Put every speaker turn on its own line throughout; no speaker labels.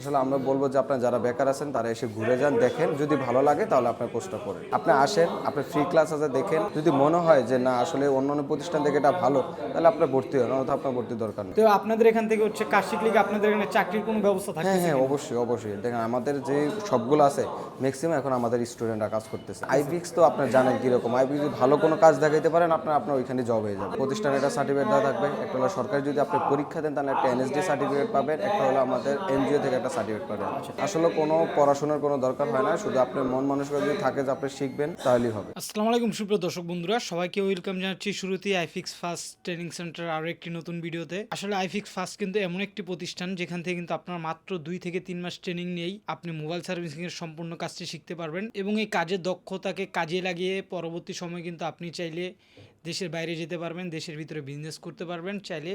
আসলে আমরা বলবো যে আপনারা যারা বেকার আছেন তারা এসে ঘুরে যান, দেখেন, যদি ভালো লাগে তাহলে আপনার কোর্সটা করেন। আপনি আসেন, আপনি ফ্রি ক্লাস আছে দেখেন, যদি মনে হয় যে না আসলে অন্যান্য প্রতিষ্ঠান থেকে এটা ভালো, তাহলে আপনার ভর্তি হন, অন্যথা আপনার ভর্তির দরকার নেই।
তো আপনাদের এখান থেকে হচ্ছে কাজ শিখলে কি আপনাদের এখানে চাকরির কোনো ব্যবস্থা
হ্যাঁ
থাকতেছে
হ্যাঁ,
কিনা?
অবশ্যই অবশ্যই। দেখেন আমাদের যে সবগুলো আছে ম্যাক্সিমাম এখন আমাদের স্টুডেন্টরা কাজ করতেছে। আইপিএক্স তো আপনার জানেন কীরকম, আইপিএক্স যদি ভালো কোনো কাজ দেখাইতে পারেন আপনার আপনার ওইখানে জব হয়ে যাবে। প্রতিষ্ঠানে একটা সার্টিফিকেট দেওয়া থাকবে, একটা হলো সরকারি যদি আপনি পরীক্ষা দেন তাহলে একটা এনএসডি সার্টিফিকেট পাবেন, একটা হলো আমাদের এনজিও থেকে একটা সার্টিফিকেট পাবেন। আসলে কোনো পড়াশোনার কোনো দরকার হয় না, শুধু আপনার মন মানসিকতা যদি থাকে যে আপনি শিখবেন তাহলেই হবে।
আসসালামু আলাইকুম সুপ্রিয় দর্শক বন্ধুরা, সবাইকে ওয়েলকাম জানাচ্ছি শুরুতেই আইফিক্স ফার্স্ট ট্রেনিং সেন্টার আরও একটি নতুন ভিডিওতে। আসলে আইফিক্স ফার্স্ট কিন্তু এমন একটি প্রতিষ্ঠান যেখান থেকে কিন্তু আপনার মাত্র 2 থেকে 3 মাস ট্রেনিং নিয়েই আপনি মোবাইল সার্ভিসিং এর সম্পূর্ণ কাজটি শিখতে পারবেন এবং এই কাজের দক্ষতাকে কাজে লাগিয়ে পরবর্তী সময় কিন্তু আপনি চাইলে দেশের বাইরে যেতে পারবেন, দেশের ভিতরে বিজনেস করতে পারবেন, চাইলে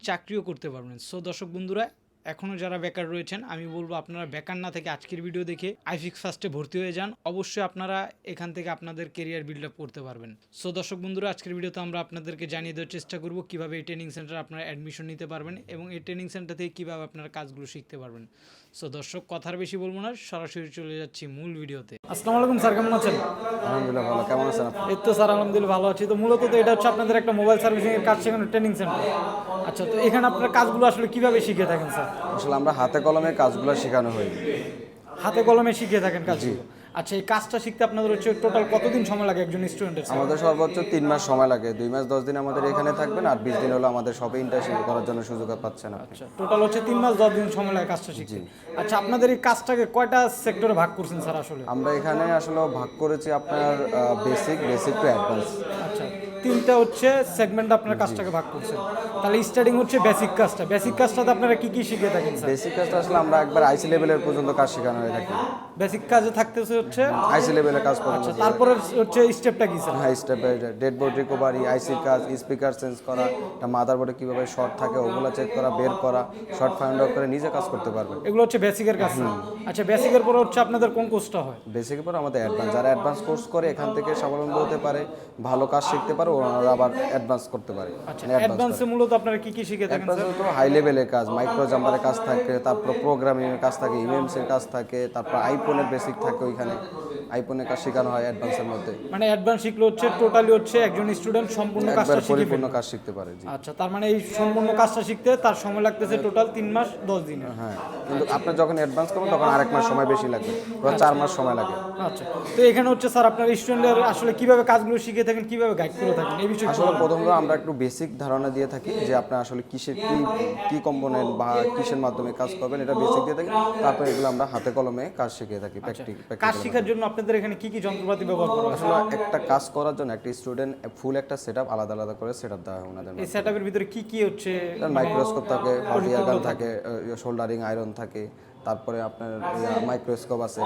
চাকরিও করতে পারবেন। সো দর্শক বন্ধুরা, এখনও যারা বেকার রয়েছেন আমি বলবো আপনারা বেকার না থেকে আজকের ভিডিও দেখে আইফিক্স ফার্স্টে ভর্তি হয়ে যান। অবশ্যই আপনারা এখান থেকে আপনাদের কেরিয়ার বিল্ড আপ করতে পারবেন। সো দর্শক বন্ধুরা, আজকের ভিডিওতে আমরা আপনাদেরকে জানিয়ে দেওয়ার চেষ্টা করব কিভাবে এই ট্রেনিং সেন্টারে আপনারা অ্যাডমিশন নিতে পারবেন এবং এই ট্রেনিং সেন্টার থেকে কীভাবে আপনারা কাজগুলো শিখতে পারবেন। সো দর্শক, কথার বেশি বলবো না, সরাসরি চলে যাচ্ছি মূল ভিডিওতে। আসসালামু আলাইকুম স্যার, কেমন আছেন?
আলহামদুলিল্লাহ ভালো, কেমন আছেন আপনি?
এই তো স্যার আলহামদুলিল্লাহ ভালো আছি। তো মূলত তো এটা হচ্ছে আপনাদের একটা মোবাইল সার্ভিসিং এর কাজ শেখানোর ট্রেনিং সেন্টার। আচ্ছা, তো এখানে আপনার কাজগুলো আসলে কিভাবে শিখে থাকেন স্যার?
আসলে আমরা হাতে কলমে কাজগুলো শেখানো হয়।
হাতে কলমে শিখিয়ে থাকেন কাজগুলো। আচ্ছা, এই কাজটা শিখতে আপনাদের হচ্ছে টোটাল কতদিন সময় লাগে একজন স্টুডেন্টের?
আমাদের সর্বোচ্চ 3 মাস সময় লাগে, 2 মাস 10 দিন আমাদের এখানে থাকবেন, আর 20 দিন হলো আমাদের সবে ইন্টার্নশিপ করার জন্য সুযোগ পাচ্ছেন আপনি।
আচ্ছা, টোটাল হচ্ছে 3 মাস 10 দিন সময় লাগে কাজটা শিখতে। আচ্ছা, আপনাদের এই কাজটাকে কয়টা সেক্টরে ভাগ করছেন স্যার আসলে?
আমরা এখানে আসলে ভাগ করেছি আপনার বেসিক টু অ্যাডভান্স।
আচ্ছা, তিনটা হচ্ছে সেগমেন্ট আপনার কাজটাকে ভাগ করছেন। তাহলে স্টার্টিং হচ্ছে বেসিক কাজটা। বেসিক কাজটাতে আপনারা কি কি শিখে থাকেন স্যার?
বেসিক কাজটা আসলে আমরা একবার আইসি লেভেলের পর্যন্ত কাজ শেখানো হয়ে থাকি।
বেসিক কাজে থাকতেছে হচ্ছে
আইসি লেভেলের কাজ পর্যন্ত।
আচ্ছা, তারপরে হচ্ছে স্টেপটা কি স্যার?
হাই স্টেপে ডেড বোর্ড রিকভারি, আইসির কাজ, স্পিকার চেঞ্জ করা, একটা মাদারবোর্ডে কীভাবে শর্ট থাকে ওগুলো চেক করা, বের করা, শর্ট ফাইন্ড আউট করে নিজে কাজ করতে পারবে।
এগুলো হচ্ছে বেসিকের কাজ। আচ্ছা, বেসিকের পরে হচ্ছে আপনাদের কোন কোর্সটা হয়?
বেসিকের পর আমাদের অ্যাডভান্স, যারা অ্যাডভান্স কোর্স করে এখান থেকে স্বাবলম্বী হতে পারে, ভালো কাজ শিখতে পারে, ওনারা আবার অ্যাডভান্স করতে পারে।
আচ্ছা, অ্যাডভান্সে মূলত আপনারা কি কি শিখে থাকেন স্যার?
তো হাই লেভেলের কাজ, মাইক্রো জাম্পারের কাজ থাকে, তারপর প্রোগ্রামিং এর কাজ থাকে, ইউএমসি এর কাজ থাকে, তারপর আইফোনের বেসিক থাকে, ওইখানে আইফোনের কাজ শেখানো হয় অ্যাডভান্সের মধ্যে।
মানে অ্যাডভান্স শিখলে হচ্ছে টোটালি হচ্ছে একজন স্টুডেন্ট সম্পূর্ণ কাজটা
একবার
শিখে
পরিপূর্ণ
ফেলবে।
কাজ শিখতে পারে। জি।
আচ্ছা, তার মানে এই সম্পূর্ণ কাজটা শিখতে তার সময় লাগতেছে টোটাল 3 মাস 10 দিন।
হ্যাঁ, কিন্তু আপনার যখন অ্যাডভান্স করবেন তখন আরেক মাস সময় বেশি লাগবে, 4 মাস সময় লাগে।
আচ্ছা, তো এখানে হচ্ছে স্যার আপনার স্টুডেন্টদের আসলে কিভাবে কাজগুলো শিখে থাকেন, কিভাবে গাইড করে থাকেন এই বিষয়ে?
আসলে প্রথমত আমরা একটু বেসিক ধারণা দিয়ে থাকি যে আপনি আসলে কিসের কি কম্পোনেন্ট বা কিসের মাধ্যমে কাজ করবেন, এটা বেসিক দিয়ে থাকি। তারপর এগুলো আমরা হাতে কলমে কাজ শিখিয়ে থাকি।
কাজ শেখার জন্য আপনাদের এখানে কি কি যন্ত্রপাতি ব্যবহার করা হয়?
আসলে একটা কাজ করার জন্য একটা স্টুডেন্ট ফুল একটা সেটআপ আলাদা আলাদা করে সেটআপ দেওয়া হয় ওনাদের।
এই সেটআপের ভিতরে কি কি হচ্ছে?
মাইক্রোস্কোপ থাকে, হট এয়ার গান থাকে, শোল্ডারিং আয়রন থাকে, তারপরে আপনার মাইক্রোস্কোপ আছে,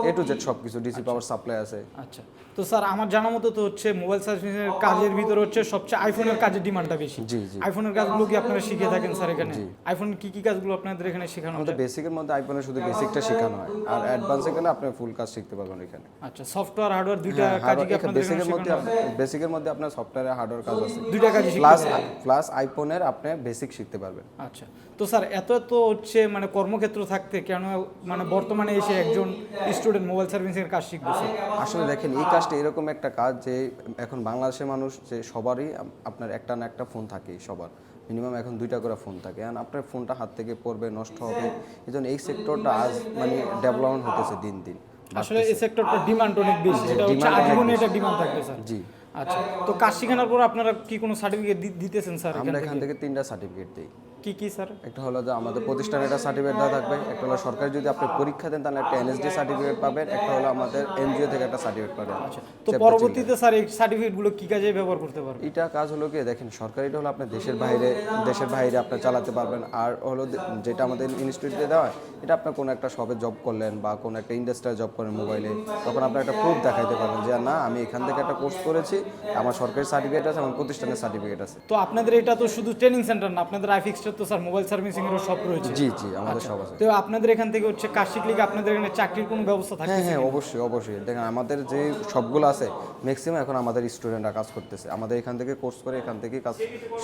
এ টু জেড সব কিছু, ডিসি পাওয়ার সাপ্লাই আছে।
আচ্ছা, তো স্যার আমার জানা মতো তো হচ্ছে মোবাইল সার্ভিসিংয়ের কাজের ভিতরে হচ্ছে সবচেয়ে আইফোনের কাজের ডিমান্ডটা বেশি।
জি জি।
আইফোনের কাজগুলো কি আপনারা শিখে থাকেন স্যার এখানে? আইফোন কি কি কাজগুলো আপনাদের এখানে শেখানো হয়?
আমাদের বেসিকের মধ্যে আইফোনের শুধু বেসিকটা শেখানো হয়, আর অ্যাডভান্সে গেলে আপনি ফুল কাজ শিখতে পারবেন এখানে।
আচ্ছা, সফটওয়্যার হার্ডওয়্যার দুইটা কাজই কি আপনাদের এখানে শেখানো হয়?
বেসিকের মধ্যে আপনার সফটওয়্যার আর হার্ডওয়্যার কাজ আছে,
দুইটা কাজই
প্লাস আইফোনের আপনি বেসিক শিখতে পারবেন।
আচ্ছা, তো স্যার এত হচ্ছে মানে কর্মক্ষেত্র থাকতে কেন মানে বর্তমানে এসে একজন স্টুডেন্ট মোবাইল সার্ভিসিংয়ের কাজ শিখতেছে?
আসলে দেখেন, এই কাজটা এরকম একটা কাজ যে এখন বাংলাদেশের মানুষ যে সবারই আপনার একটা না একটা ফোন থাকেই, সবার মিনিমাম এখন 2টা করে ফোন থাকে, আর আপনার ফোনটা হাত থেকে পড়বে, নষ্ট হবে। এই জন্য এই সেক্টরটা আজ মানে ডেভেলপমেন্ট হতেছে দিন দিন।
আসলে এই সেক্টরটা ডিমান্ড অনেক বেশি, এটা হচ্ছে আজীবন এটা ডিমান্ড থাকবে স্যার।
জি।
আচ্ছা, তো কাজ শেখানোর পর আপনারা কি কোনো সার্টিফিকেট দিতেছেন স্যার?
আমরা এখান থেকে 3টা সার্টিফিকেট দিই।
কি কি স্যার?
একটা হলো যে আমাদের প্রতিষ্ঠানে একটা সার্টিফিকেট দেওয়া থাকবে, একটা হলো সরকারি যদি আপনি পরীক্ষা দেন তাহলে একটা এনএসডি সার্টিফিকেট পাবেন, একটা হলো আমাদের এনজিও থেকে একটা সার্টিফিকেট পাবেন।
আচ্ছা, তো পরবর্তীতে স্যার এই সার্টিফিকেটগুলো কি কাজে ব্যবহার করতে পারবেন?
এটা কাজ হলো কি, দেখেন সরকারিটা হলো আপনার দেশের বাইরে আপনি চালাতে পারবেন, আর হলো যেটা আমাদের ইনস্টিটিউটে দেওয়া হয় এটা আপনার কোনো একটা শপে জব করলেন বা কোনো একটা ইন্ডাস্ট্রিয়াল জব করেন মোবাইলে, তখন আপনার একটা প্রুফ দেখাইতে পারবেন যে না আমি এখান থেকে একটা কোর্স করেছি, আমার সরকারি সার্টিফিকেট আছে, আমার প্রতিষ্ঠানের সার্টিফিকেট আছে।
তো আপনাদের এটা তো শুধু ট্রেনিং সেন্টার না, আপনাদের আইফিক্সটা তো তো স্যার মোবাইল সার্ভিসিং এরও সব রয়েছে।
জি জি, আমাদের সব আছে।
তো আপনাদের এখান থেকে হচ্ছে কাজ শিখলে কি আপনাদের এখানে চাকরির কোনো ব্যবস্থা থাকে?
হ্যাঁ হ্যাঁ, অবশ্যই অবশ্যই। দেখেন আমাদের যে সবগুলো আছে ম্যাক্সিমাম এখন আমাদের স্টুডেন্টরা কাজ করতেছে, আমাদের এখান থেকে কোর্স করে এখান থেকে কাজ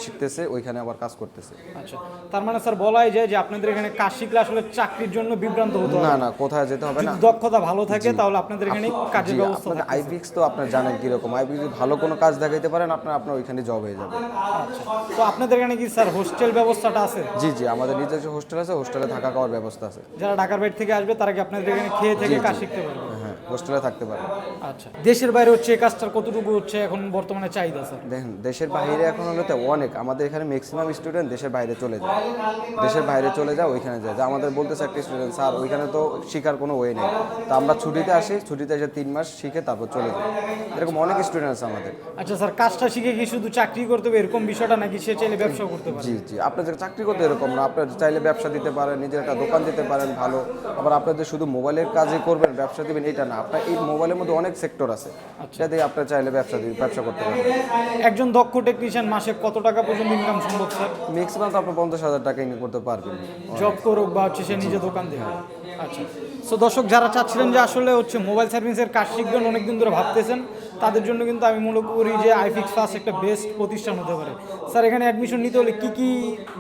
শিখতেছে, ওইখানে আবার কাজ করতেছে।
আচ্ছা, তার মানে স্যার বলাই যায় যে আপনাদের এখানে কাজ শিখলে আসলে চাকরির জন্য বিভ্রান্ত হতে হবে
না না, কোথায় যেতে হবে না।
যদি দক্ষতা ভালো থাকে তাহলে আপনাদের এখানে কাজের ব্যবস্থা
আপনাদের
থাকে।
আইপিএক্স তো আপনার জানেন কিরকম, আইপিএক্স যদি ভালো কোনো কাজ দেখাইতে পারেন আপনার আপনার ওইখানে জব হয়ে যাবে।
আচ্ছা, তো আপনাদের এখানে কি স্যার হোস্টেল ব্যবস্থাটা আছে?
জি জি, আমাদের নিজস্ব হোস্টেল আছে, হোস্টেলে থাকা খাওয়ার ব্যবস্থা আছে।
যারা ঢাকার বাইরে থেকে আসবে তারা কি আপনাদের এখানে খেয়ে থেকে কাজ শিখতে পারবে?
হ্যাঁ, হোস্টেলে থাকতে পারে।
আচ্ছা, দেশের বাইরে হচ্ছে এই কাজটার কতটুকু হচ্ছে এখন বর্তমানে চাহিদা স্যার?
দেখেন দেশের বাইরে এখন হলো তো অনেক, আমাদের এখানে ম্যাক্সিমাম স্টুডেন্ট দেশের বাইরে চলে যায়, দেশের বাইরে চলে যায়, ওইখানে যায়। যা আমাদের বলতেছে একটা স্টুডেন্ট, স্যার ওইখানে তো শেখার কোনো ওয়ে নেই, তো আমরা ছুটিতে আসি, ছুটিতে এসে 3 মাস শিখে তারপর চলে যাই। এরকম অনেক স্টুডেন্ট আছে আমাদের।
আচ্ছা স্যার, কাজটা শিখে কি শুধু চাকরি করতে হবে এরকম বিষয়টা, নাকি সে চাইলে ব্যবসা করতে পারে?
জি জি, আপনাদের চাকরি করতে এরকম না, আপনার চাইলে ব্যবসা দিতে পারেন, নিজের একটা দোকান দিতে পারেন ভালো। আবার আপনাদের শুধু মোবাইলের কাজই করবেন, ব্যবসা দিবেন এটা না, আপনার এই মোবাইলের মধ্যে অনেক সেক্টর আছে, সেটা দিয়ে আপনার চাইলে ব্যবসা করতে পারেন।
একজন দক্ষ টেকনিশিয়ান মাসে কত টাকা পর্যন্ত ইনকাম সম্ভব স্যার?
ম্যাক্সিমাম তো আপনি 50,000 টাকা ইনকাম করতে পারবেন।
জব করুক বা হচ্ছে সে নিজে দোকান দেবে। আচ্ছা, সো দর্শক যারা চাচ্ছিলেন যে আসলে হচ্ছে মোবাইল সার্ভিসের কাজ শিখবেন, অনেকদিন ধরে ভাবতেছেন, তাদের জন্য কিন্তু আমি মনে করি যে আইফিক্স ফার্স্ট একটা বেস্ট প্রতিষ্ঠান হতে পারে। স্যার এখানে অ্যাডমিশন নিতে হলে কি কি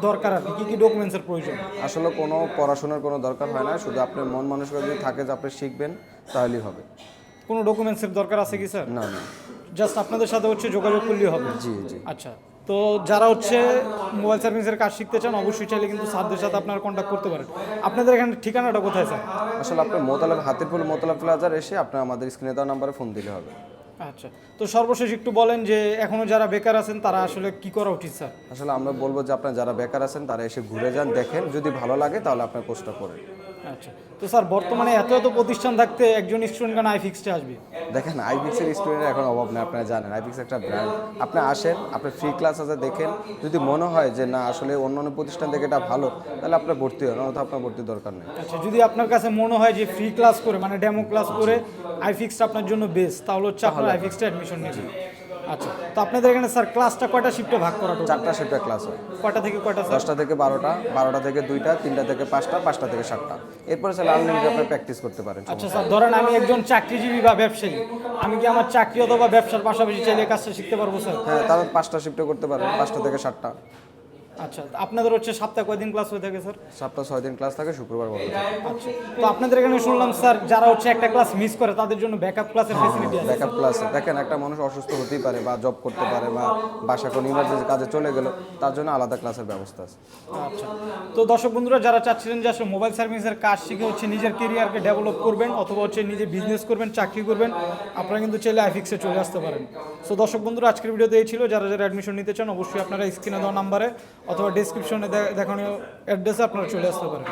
দরকার, আর কি কি ডকুমেন্টসের প্রয়োজন?
আসলে কোনো পড়াশোনার কোনো দরকার হয় না, শুধু আপনার মন মানসিকতা যদি থাকে যে আপনি শিখবেন তাহলেই হবে।
কোনো ডকুমেন্টসের দরকার আছে কি স্যার?
না না,
জাস্ট আপনাদের সাথে হচ্ছে যোগাযোগ করলেই হবে?
জি জি।
আচ্ছা, তো যারা হচ্ছে মোবাইল সার্ভিসের কাজ শিখতে চান অবশ্যই চাইলে কিন্তু স্যারদের সাথে আপনারা কন্ট্যাক্ট করতে পারেন। আপনাদের এখানে ঠিকানাটা কোথায় স্যার?
আসলে আপনার মোতালাব হাতিরপুল মোতালাব প্লাজার এসে আপনার আমাদের স্ক্রিনে দেওয়া নাম্বারে ফোন দিলে হবে।
আচ্ছা, তো সর্বশেষ একটু বলেন যে এখনো যারা বেকার আছেন তারা আসলে কি করা উচিত স্যার?
আসলে আমরা বলবো যে আপনার যারা বেকার আছেন তারা এসে ঘুরে যান, দেখেন, যদি ভালো লাগে তাহলে আপনার কোর্সটা করেন।
আচ্ছা, তো স্যার বর্তমানে এত এত প্রতিষ্ঠান থাকতে একজন স্টুডেন্ট কেন আইফিক্সে আসবে?
দেখেন আইপিএক্সের স্টুডেন্টের এখন অভাব নেই, আপনারা জানেন আইপিএক্স একটা ব্র্যান্ড। আপনি আসেন, আপনার ফ্রি ক্লাস আছে, দেখেন, যদি মনে হয় যে না আসলে অন্য প্রতিষ্ঠান থেকে এটা ভালো, তাহলে আপনার ভর্তি হন, অন্যথা আপনার ভর্তির দরকার নেই।
আচ্ছা, যদি আপনার কাছে মনে হয় যে ফ্রি ক্লাস করে মানে ডেমো ক্লাস করে আইফিক্সটা আপনার জন্য বেস্ট, তাহলে হচ্ছে আপনার আইফিক্সটা অ্যাডমিশন নেবেন। আচ্ছা, তো আপনাদের এখানে স্যার ক্লাসটা কয়টা শিফটে ভাগ করা টোটাল?
4টা শিফটে ক্লাস হয়,
কয়টা থেকে কয়টা স্যার?
10টা থেকে 12টা, 12টা থেকে 2টা, 3টা থেকে 5টা, 5টা থেকে 7টা। এরপরে স্যার আনলিমিটেড আপনি প্র্যাকটিস করতে পারেন।
আচ্ছা স্যার, ধরেন আমি একজন চাকরিজীবী বা ব্যবসায়ী, আমি কি আমার চাকরি অথবা ব্যবসার পাশাপাশি চাইলে কাজটা শিখতে পারবো স্যার?
হ্যাঁ, তারা 5টা শিফটে করতে পারেন, 5টা থেকে 7টা।
আচ্ছা, আপনাদের হচ্ছে সপ্তাহে কয়দিন ক্লাস হয়ে থাকে স্যার?
সপ্তাহে 6 দিন ক্লাস থাকে, শুক্রবার বন্ধ থাকে।
আচ্ছা, তো আপনাদের এখানে শুনলাম স্যার যারা হচ্ছে একটা ক্লাস মিস করে তাদের জন্য ব্যাকআপ ক্লাসের ফ্যাসিলিটি আছে?
ব্যাকআপ ক্লাস, দেখেন একটা মানুষ অসুস্থ হতেই পারে বা জব করতে পারে বা বাসা কোনো ইমার্জেন্সি কাজে চলে গেল, তার জন্য আলাদা ক্লাসের ব্যবস্থা আছে।
আচ্ছা, তো দর্শক বন্ধুরা যারা চাচ্ছিলেন যে আসলে মোবাইল সার্ভিসের কাজ শিখে হচ্ছে নিজের কেরিয়ারকে ডেভেলপ করবেন অথবা হচ্ছে নিজে বিজনেস করবেন, চাকরি করবেন, আপনারা কিন্তু চাইলে আইফিক্সে চলে আসতে পারেন। সো দর্শক বন্ধুরা আজকের ভিডিওতে এই ছিল, যারা যারা অ্যাডমিশন নিতে চান অবশ্যই আপনারা স্ক্রিনে দেওয়া নাম্বারে অথবা ডেসক্রিপশনে দেখানো অ্যাড্রেসে আপনারা চলে আসতে পারেন।